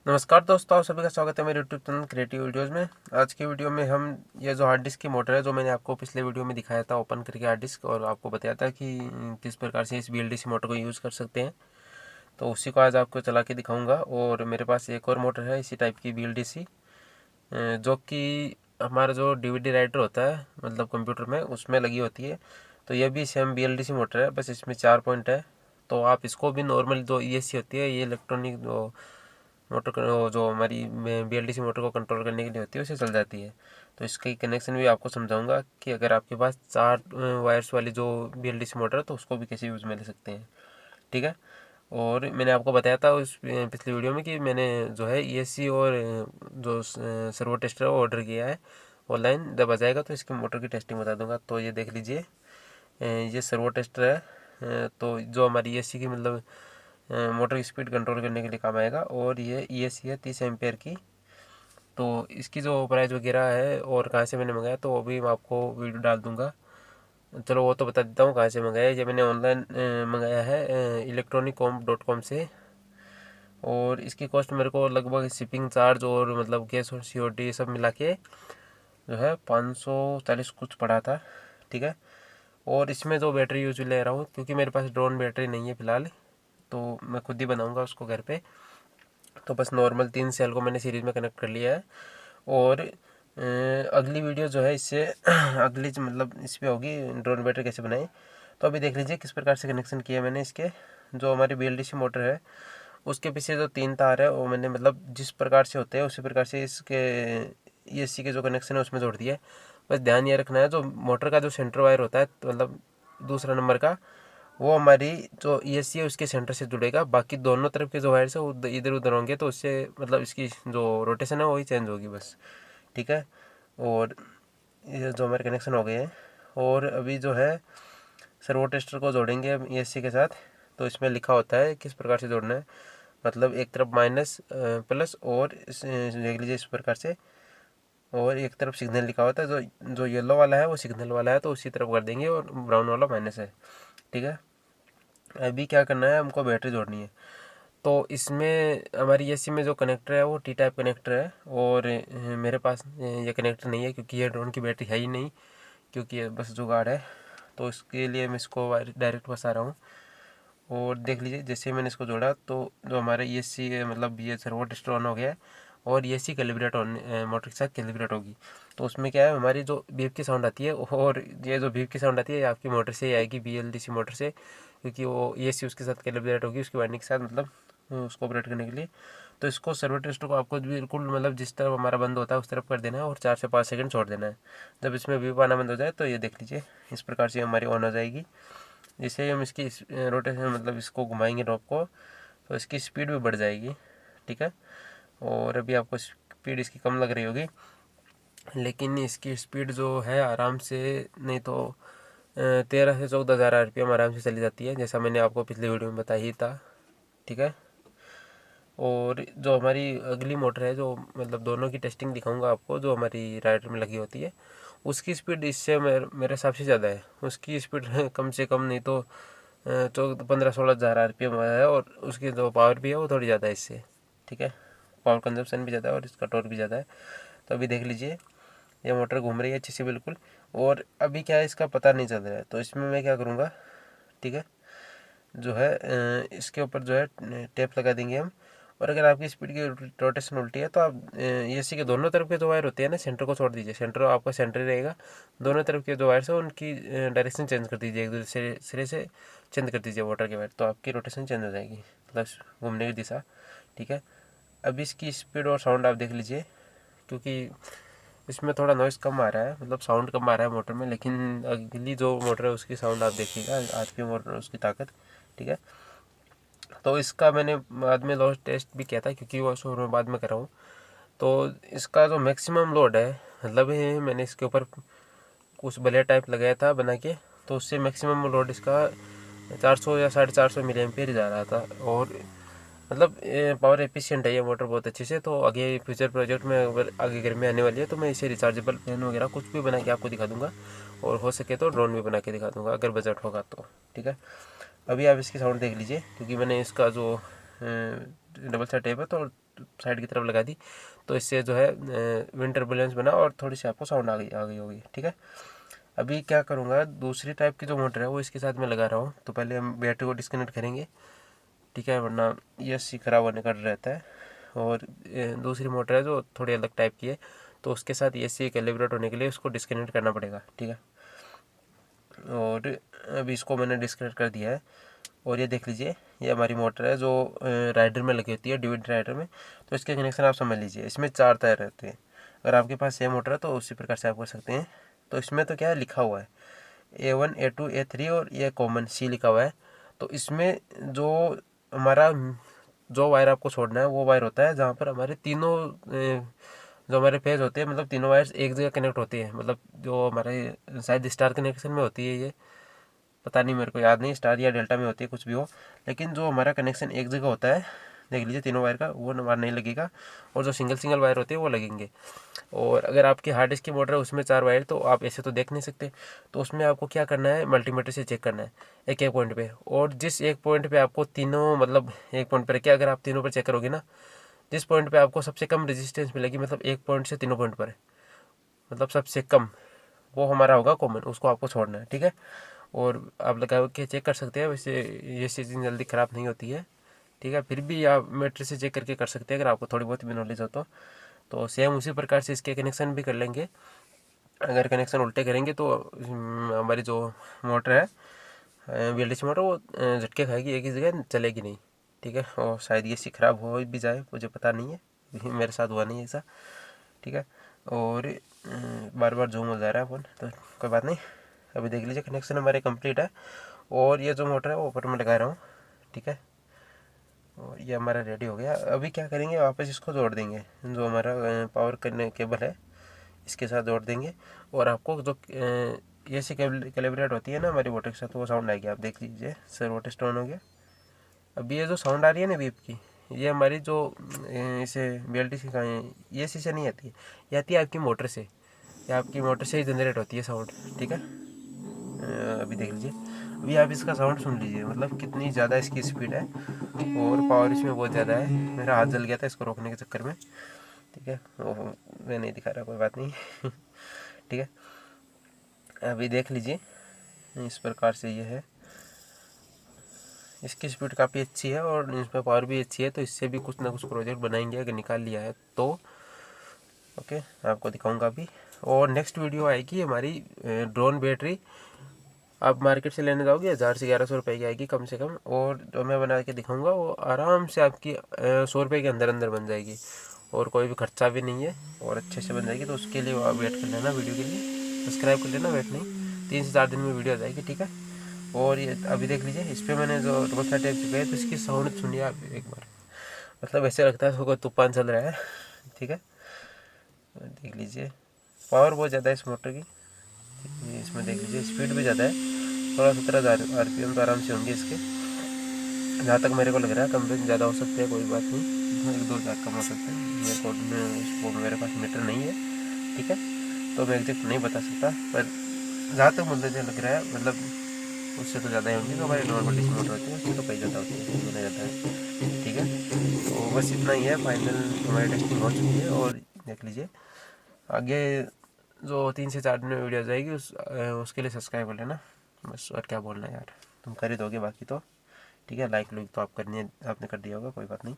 नमस्कार दोस्तों, आप सभी का स्वागत है मेरे यूट्यूब चैनल क्रिएटिव वीडियोज़ में। आज की वीडियो में हम ये जो हार्ड डिस्क की मोटर है, जो मैंने आपको पिछले वीडियो में दिखाया था ओपन करके हार्ड डिस्क, और आपको बताया था कि किस प्रकार से इस BLDC मोटर को यूज़ कर सकते हैं, तो उसी को आज आपको चला के दिखाऊंगा। और मेरे पास एक और मोटर है इसी टाइप की BLDC, जो कि हमारा जो DVD राइटर होता है मतलब कंप्यूटर में, उसमें लगी होती है। तो ये भी सेम BLDC मोटर है, बस इसमें 4 पॉइंट है। तो आप इसको भी नॉर्मल जो ESC होती है, ये इलेक्ट्रॉनिक जो मोटर जो हमारी BLDC मोटर को कंट्रोल करने के लिए होती है, उसे चल जाती है। तो इसका कनेक्शन भी आपको समझाऊंगा कि अगर आपके पास 4 वायर्स वाली जो BLDC मोटर है तो उसको भी कैसे यूज़ में ले सकते हैं, ठीक है। और मैंने आपको बताया था उस पिछली वीडियो में कि मैंने जो है ESC और जो सर्वो टेस्टर है वो ऑर्डर किया है ऑनलाइन। जब आ जाएगा तो इसकी मोटर की टेस्टिंग बता दूंगा। तो ये देख लीजिए, ये सर्वो टेस्टर है। तो जो हमारी ESC की मतलब मोटर की स्पीड कंट्रोल करने के लिए काम आएगा। और ये ESC है 30 एम्पेयर की। तो इसकी जो प्राइस वगैरह है और कहाँ से मैंने मंगाया तो वो भी मैं आपको वीडियो डाल दूंगा। चलो वो तो बता देता हूँ कहाँ से मंगाया। ये मैंने ऑनलाइन मंगाया है electroniccomp.com से। और इसकी कॉस्ट मेरे को लगभग शिपिंग चार्ज और मतलब गैस और COD सब मिला के जो है 540 कुछ पड़ा था, ठीक है। और इसमें जो बैटरी यूज ले रहा हूँ, क्योंकि मेरे पास ड्रोन बैटरी नहीं है फ़िलहाल, तो मैं खुद ही बनाऊँगा उसको घर पे। तो बस नॉर्मल 3 सेल को मैंने सीरीज़ में कनेक्ट कर लिया है। और अगली वीडियो जो है इससे अगली मतलब इस पर होगी ड्रोन बैटरी कैसे बनाएं। तो अभी देख लीजिए किस प्रकार से कनेक्शन किया मैंने इसके। जो हमारी BLDC मोटर है उसके पीछे जो 3 तार है वो मैंने मतलब जिस प्रकार से होते हैं उसी प्रकार से इसके ESC के जो कनेक्शन है उसमें जोड़ दिया है। बस ध्यान ये रखना है, जो मोटर का जो सेंटर वायर होता है तो मतलब दूसरा नंबर का, वो हमारी जो ESC है उसके सेंटर से जुड़ेगा। बाकी दोनों तरफ के जो वायर है वो इधर उधर होंगे, तो उससे मतलब इसकी जो रोटेशन है वही चेंज होगी बस, ठीक है। और ये जो हमारे कनेक्शन हो गए हैं। और अभी जो है सर्वो टेस्टर को जोड़ेंगे हम ESC के साथ। तो इसमें लिखा होता है किस प्रकार से जोड़ना है, मतलब एक तरफ माइनस प्लस और देख लीजिए इस प्रकार से। और एक तरफ सिग्नल लिखा होता है, जो जो येलो वाला है वो सिग्नल वाला है तो उसी तरफ कर देंगे, और ब्राउन वाला माइनस है, ठीक है। अभी क्या करना है, हमको बैटरी जोड़नी है। तो इसमें हमारी ESC में जो कनेक्टर है वो T टाइप कनेक्टर है। और मेरे पास ये कनेक्टर नहीं है क्योंकि ये ड्रोन की बैटरी है ही नहीं, क्योंकि ये बस जुगाड़ है। तो इसके लिए मैं इसको डायरेक्ट फंसा रहा हूँ। और देख लीजिए जैसे मैंने इसको जोड़ा तो जो हमारा ESC मतलब ये सर्वो टेस्टर ऑन हो गया है। और ESC कैलिब्रेट ऑन मोटर के साथ कैलिब्रेट होगी। तो उसमें क्या है, हमारी जो बीप की साउंड आती है, और ये जो बीप की साउंड आती है ये आपकी मोटर से ही आएगी, BLDC मोटर से, क्योंकि वो ESC उसके साथ कैलिब्रेट होगी उसकी वाइंडिंग के साथ, मतलब उसको ऑपरेट करने के लिए। तो इसको सर्वो टेस्टर को आपको बिल्कुल मतलब जिस तरफ हमारा बंद होता है उस तरफ कर देना है, और 4 से 5 सेकंड छोड़ देना है। जब इसमें बीप आना बंद हो जाए तो ये देख लीजिए इस प्रकार से हमारी ऑन हो जाएगी। जिससे हम इसकी रोटेशन मतलब इसको घुमाएंगे नॉब को, तो इसकी स्पीड भी बढ़ जाएगी, ठीक है। और अभी आपको स्पीड इसकी कम लग रही होगी, लेकिन इसकी स्पीड जो है आराम से नहीं तो 13 से 14,000 RPM आराम से चली जाती है, जैसा मैंने आपको पिछले वीडियो में बताया ही था, ठीक है। और जो हमारी अगली मोटर है, जो मतलब दोनों की टेस्टिंग दिखाऊंगा आपको, जो हमारी राइडर में लगी होती है, उसकी स्पीड इससे मेरे हिसाब से ज़्यादा है। उसकी स्पीड कम से कम नहीं तो 15-16,000 RPM है, और उसकी जो पावर भी है वो थोड़ी ज़्यादा है इससे, ठीक है। पावर कंजप्शन भी ज़्यादा है और इसका टॉर्क भी ज़्यादा है। तो अभी देख लीजिए ये मोटर घूम रही है अच्छी सी बिल्कुल। और अभी क्या है, इसका पता नहीं चल रहा है, तो इसमें मैं क्या करूँगा, ठीक है, जो है इसके ऊपर जो है टेप लगा देंगे हम। और अगर आपकी स्पीड की रोटेशन उल्टी है तो आप ESC के दोनों तरफ के जो वायर होते हैं ना, सेंटर को छोड़ दीजिए, सेंटर आपका सेंटर ही रहेगा। दोनों तरफ के जो वायर्स हैं उनकी डायरेक्शन चेंज कर दीजिए, एक दूसरे सिरे से चेंज कर दीजिए वाटर के वायर, तो आपकी रोटेशन चेंज हो जाएगी, प्लस घूमने की दिशा, ठीक है। अब इसकी स्पीड और साउंड आप देख लीजिए, क्योंकि इसमें थोड़ा नॉइज़ कम आ रहा है, मतलब साउंड कम आ रहा है मोटर में, लेकिन अगली जो मोटर है उसकी साउंड आप देखिएगा, RPM और उसकी ताकत, ठीक है। तो इसका मैंने बाद में लोड टेस्ट भी किया था, क्योंकि वो शो में बाद में कर रहा हूँ। तो इसका जो मैक्सिमम लोड है, मतलब मैंने इसके ऊपर कुछ बले टाइप लगाया था बना के, तो उससे मैक्सिमम लोड इसका 400 या 450 मिली एम्पियर जा रहा था। और मतलब पावर एफिशिएंट है ये मोटर बहुत अच्छे से। तो आगे फ्यूचर प्रोजेक्ट में अगर आगे गर्मी आने वाली है तो मैं इसे रिचार्जेबल फैन वगैरह कुछ भी बना के आपको दिखा दूंगा, और हो सके तो ड्रोन भी बना के दिखा दूंगा अगर बजट होगा तो, ठीक है। अभी आप इसकी साउंड देख लीजिए, क्योंकि मैंने इसका जो डबल साइड टेप है तो साइड की तरफ लगा दी, तो इससे जो है विंड टर्बुलेंस बना और थोड़ी सी आपको साउंड आ गई होगी। ठीक है, अभी क्या करूँगा, दूसरी टाइप की जो मोटर है वो इसके साथ में लगा रहा हूँ। तो पहले हम बैटरी को डिस्कनेक्ट करेंगे, ठीक है, वरना ये सी खराब होने का डर रहता है। और दूसरी मोटर है जो थोड़ी अलग टाइप की है, तो उसके साथ ये सी कैलिब्रेट होने के लिए उसको डिस्कनेक्ट करना पड़ेगा। ठीक है, और अभी इसको मैंने डिस्कनेक्ट कर दिया है। और ये देख लीजिए, ये हमारी मोटर है जो राइडर में लगी होती है, डीवीडी राइडर में। तो इसके कनेक्शन आप समझ लीजिए, इसमें 4 तार रहते हैं। अगर आपके पास सेम मोटर है तो उसी प्रकार से आप कर सकते हैं। तो इसमें तो क्या है, लिखा हुआ है A1 A2 A3 और ये कॉमन C लिखा हुआ है। तो इसमें जो हमारा जो वायर आपको छोड़ना है वो वायर होता है जहाँ पर हमारे तीनों जो हमारे फेज होते हैं, मतलब तीनों वायर्स एक जगह कनेक्ट होती है। मतलब जो हमारे शायद स्टार कनेक्शन में होती है, ये पता नहीं, मेरे को याद नहीं, स्टार या डेल्टा में होती है, कुछ भी हो। लेकिन जो हमारा कनेक्शन एक जगह होता है, देख लीजिए, तीनों वायर का, वो वायर नहीं लगेगा। और जो सिंगल सिंगल वायर होते हैं वो लगेंगे। और अगर आपकी हार्ड डिस्क की मोटर है उसमें 4 वायर, तो आप ऐसे तो देख नहीं सकते। तो उसमें आपको क्या करना है, मल्टीमीटर से चेक करना है एक एक पॉइंट पे। और जिस एक पॉइंट पे आपको तीनों, मतलब एक पॉइंट पर क्या, अगर आप तीनों पर चेक करोगे ना, जिस पॉइंट पे आपको सबसे कम रेजिस्टेंस मिलेगी, मतलब एक पॉइंट से तीनों पॉइंट पर, मतलब सबसे कम, वो हमारा होगा कॉमन, उसको आपको छोड़ना है। ठीक है, और आप लगा के चेक कर सकते हैं। वैसे ये चीज़ जल्दी ख़राब नहीं होती है। ठीक है, फिर भी आप मीटर से चेक करके कर सकते हैं अगर आपको थोड़ी बहुत भी नॉलेज हो तो सेम उसी प्रकार से इसके कनेक्शन भी कर लेंगे। अगर कनेक्शन उल्टे करेंगे तो हमारी जो मोटर है BLDC मोटर, वो झटके खाएगी, एक ही जगह चलेगी नहीं। ठीक है, और शायद ये सी खराब हो भी जाए, मुझे पता नहीं है, मेरे साथ हुआ नहीं ऐसा। ठीक है, और बार बार जूम हो जा रहा है फ़ोन, तो कोई बात नहीं। अभी देख लीजिए, कनेक्शन हमारे कंप्लीट है। और ये जो मोटर है वो ऊपर में लगा रहा हूँ। ठीक है, और ये हमारा रेडी हो गया। अभी क्या करेंगे, वापस इसको जोड़ देंगे, जो हमारा पावर करने केबल है इसके साथ जोड़ देंगे। और आपको जो ये से कैलिब्रेट होती है ना हमारी मोटर के साथ, वो साउंड आएगी। आप देख लीजिए, सर वोट स्टोन हो गया। अभी ये जो साउंड आ रही है ना बीप की, ये हमारी जो इसे BLDC का ये सी से नहीं आती है, ये आती है आपकी मोटर से। ये आपकी मोटर से ही जनरेट होती है साउंड। ठीक है, अभी देख लीजिए, अभी आप इसका साउंड सुन लीजिए, मतलब कितनी ज़्यादा इसकी स्पीड है और पावर इसमें बहुत ज़्यादा है। मेरा हाथ जल गया था इसको रोकने के चक्कर में। ठीक है, मैं नहीं दिखा रहा, कोई बात नहीं। ठीक है, अभी देख लीजिए, इस प्रकार से ये है। इसकी स्पीड काफ़ी अच्छी है और इसमें पावर भी अच्छी है। तो इससे भी कुछ ना कुछ प्रोजेक्ट बनाएंगे अगर निकाल लिया है तो। ओके, आपको दिखाऊंगा अभी। और नेक्स्ट वीडियो आएगी हमारी ड्रोन बैटरी। आप मार्केट से लेने जाओगे 1000 से 1100 रुपये की आएगी कम से कम। और जो मैं बना के दिखाऊंगा वो आराम से आपकी 100 रुपये के अंदर अंदर बन जाएगी, और कोई भी खर्चा भी नहीं है, और अच्छे से बन जाएगी। तो उसके लिए आप वेट कर लेना, वीडियो के लिए सब्सक्राइब कर लेना, वेट नहीं, 3 से 4 दिन में वीडियो आ जाएगी। ठीक है, और ये अभी देख लीजिए, इस पर मैंने जो डबल साइड टेप चिपकाई है, तो इसकी साउंड सुनिए आप एक बार, मतलब ऐसे लगता है कोई तूफान चल रहा है। ठीक है, देख लीजिए, पावर बहुत ज़्यादा है इस मोटर की। इसमें देख लीजिए, स्पीड भी ज़्यादा है, 16-17 RPM तो आराम से होंगे इसके, जहाँ तक मेरे को लग रहा है। कम ज़्यादा हो सकते हैं, कोई बात नहीं, 1-2 हज़ार कम हो सकते हैं। मेरे को वो मेरे पास मीटर नहीं है। ठीक है, तो मैं एग्जैक्ट नहीं बता सकता, पर जहाँ तक मुझे लग रहा है, मतलब उससे तो ज़्यादा ही होंगी। तो हमारी नॉर्मल डिश मोटर होती है उससे तो कई ज़्यादा होती है, होना ज़्यादा है। ठीक है, तो बस इतना ही है। फाइनल हमारी टेस्टिंग हो चुकी है, और देख लीजिए आगे जो 3 से 4 दिन में वीडियो जाएगी उसके लिए सब्सक्राइब कर लेना बस। और क्या बोलना है यार, तुम कर ही दोगे बाकी तो। ठीक है, लाइक तो आप करनी है, आपने कर दिया होगा, कोई बात नहीं।